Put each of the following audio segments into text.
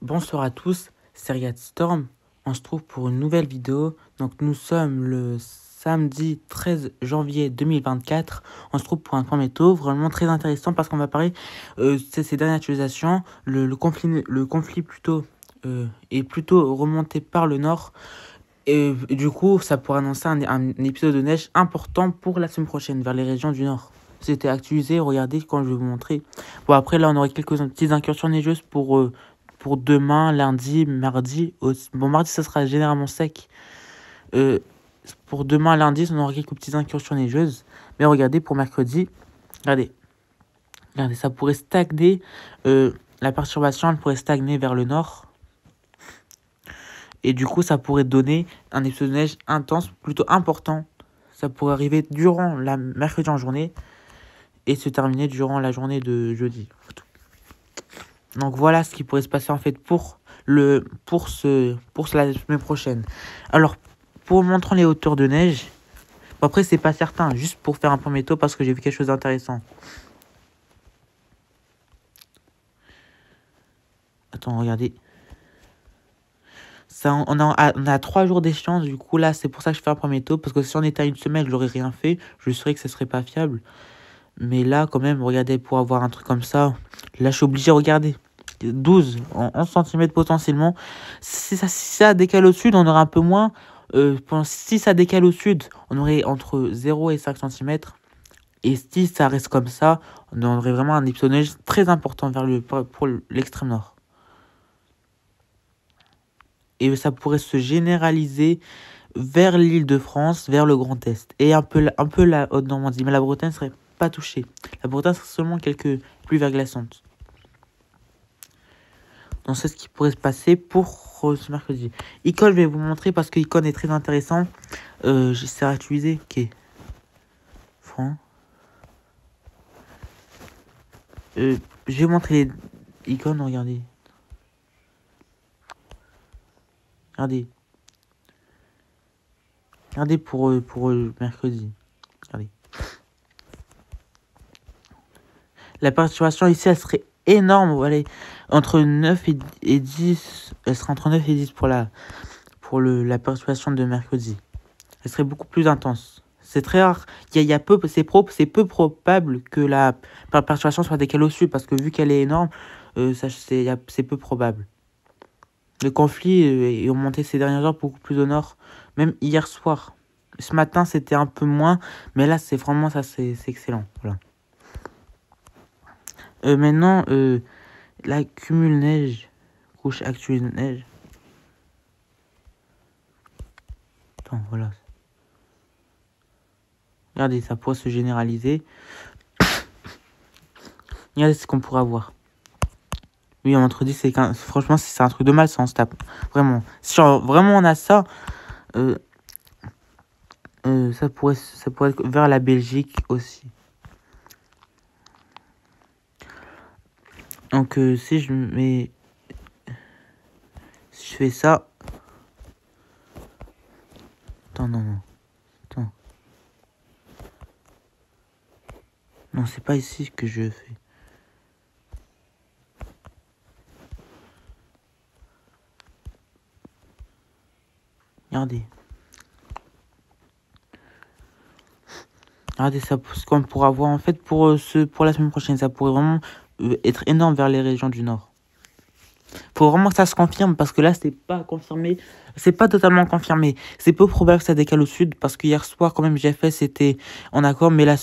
Bonsoir à tous, c'est Riyad Storm. On se trouve pour une nouvelle vidéo. Donc nous sommes le samedi 13 janvier 2024. On se trouve pour un point météo vraiment très intéressant parce qu'on va parler de ces dernières actualisations. Le conflit plutôt est plutôt remonté par le nord. Et du coup, ça pourrait annoncer un épisode de neige important pour la semaine prochaine vers les régions du nord. C'était actualisé, regardez quand je vais vous montrer. Bon, après là, on aurait quelques petites incursions neigeuses pour demain, lundi, mardi. Bon, mardi, ça sera généralement sec. Pour demain, lundi, on aura quelques petites incursions neigeuses. Mais regardez, pour mercredi, regardez, ça pourrait stagner. La perturbation, elle pourrait stagner vers le nord. Et du coup, ça pourrait donner un épisode de neige intense, plutôt important. Ça pourrait arriver durant la mercredi en journée et se terminer durant la journée de jeudi. Donc voilà ce qui pourrait se passer en fait pour la semaine prochaine. Alors, pour montrer les hauteurs de neige, bon, après c'est pas certain, juste pour faire un point météo parce que j'ai vu quelque chose d'intéressant. Attends, regardez. Ça, on a 3 jours d'échéance, du coup là c'est pour ça que je fais un point météo, parce que si on était à une semaine, je n'aurais rien fait, je saurais que ce serait pas fiable. Mais là quand même, regardez, pour avoir un truc comme ça, là je suis obligé de regarder. 12 en 11 cm potentiellement. Si ça décale au sud, on aura un peu moins. Si ça décale au sud, on aurait entre 0 et 5 cm. Et si ça reste comme ça, on aurait vraiment un épisode de neige très important pour l'extrême nord. Et ça pourrait se généraliser vers l'île de France, vers le Grand Est. Et un peu la Haute-Normandie. Mais la Bretagne ne serait pas touchée. La Bretagne serait seulement quelques pluies verglaçantes. Donc c'est ce qui pourrait se passer pour ce mercredi. Icon, je vais vous montrer parce que Icon est très intéressant. J'essaie d'utiliser. Ok. Franc. Je vais montrer les icônes, regardez. Regardez. Regardez pour mercredi. Regardez. La perturbation ici, elle serait énorme. Voilà. Entre 9 et 10. Elle serait entre 9 et 10 pour la perturbation de mercredi. Elle serait beaucoup plus intense. C'est très rare. C'est peu probable que la perturbation soit décalée au sud parce que vu qu'elle est énorme, c'est peu probable. Le conflit est remonté ces dernières heures beaucoup plus au nord, même hier soir. Ce matin, c'était un peu moins, mais là, c'est vraiment ça, c'est excellent. Voilà. Maintenant, la cumul neige, couche actuelle de neige. Attends, voilà. Regardez, ça pourrait se généraliser. Regardez ce qu'on pourra avoir. Oui, entre 10 et 15. Franchement, c'est un truc de mal, ça, on se tape. Vraiment. Si vraiment on a ça, ça pourrait être vers la Belgique aussi. Donc, si je fais ça. Attends, non. Attends. Non, c'est pas ici que je fais. Regardez. Regardez ça, ce qu'on pourra voir en fait pour la semaine prochaine. Ça pourrait vraiment être énorme vers les régions du nord. Faut vraiment que ça se confirme parce que là, c'est pas confirmé. C'est pas totalement confirmé. C'est peu probable que ça décale au sud parce que hier soir, quand même, GFS c'était en accord. Mais là,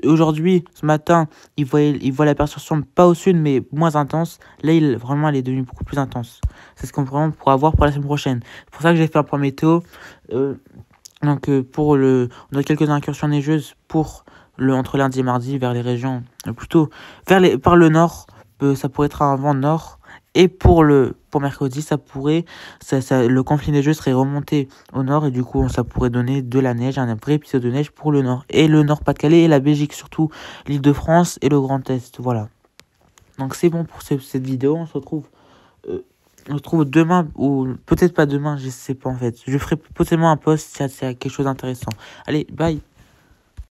aujourd'hui, ce matin, il voit la perturbation pas au sud, mais moins intense. Là, vraiment, elle est devenue beaucoup plus intense. C'est ce qu'on pourra voir pour la semaine prochaine. C'est pour ça que j'ai fait un point météo. Donc, on a quelques incursions neigeuses entre lundi et mardi vers les régions, plutôt par le nord. Ça pourrait être un vent nord. Et pour mercredi, le conflit neigeux serait remonté au nord et du coup, ça pourrait donner de la neige, un vrai épisode de neige pour le nord. Et le Nord-Pas-de-Calais et la Belgique, surtout l'Île-de-France et le Grand Est. Voilà. Donc c'est bon pour cette vidéo. On se retrouve demain ou peut-être pas demain, je sais pas en fait. Je ferai potentiellement un post si y a quelque chose d'intéressant. Allez, bye.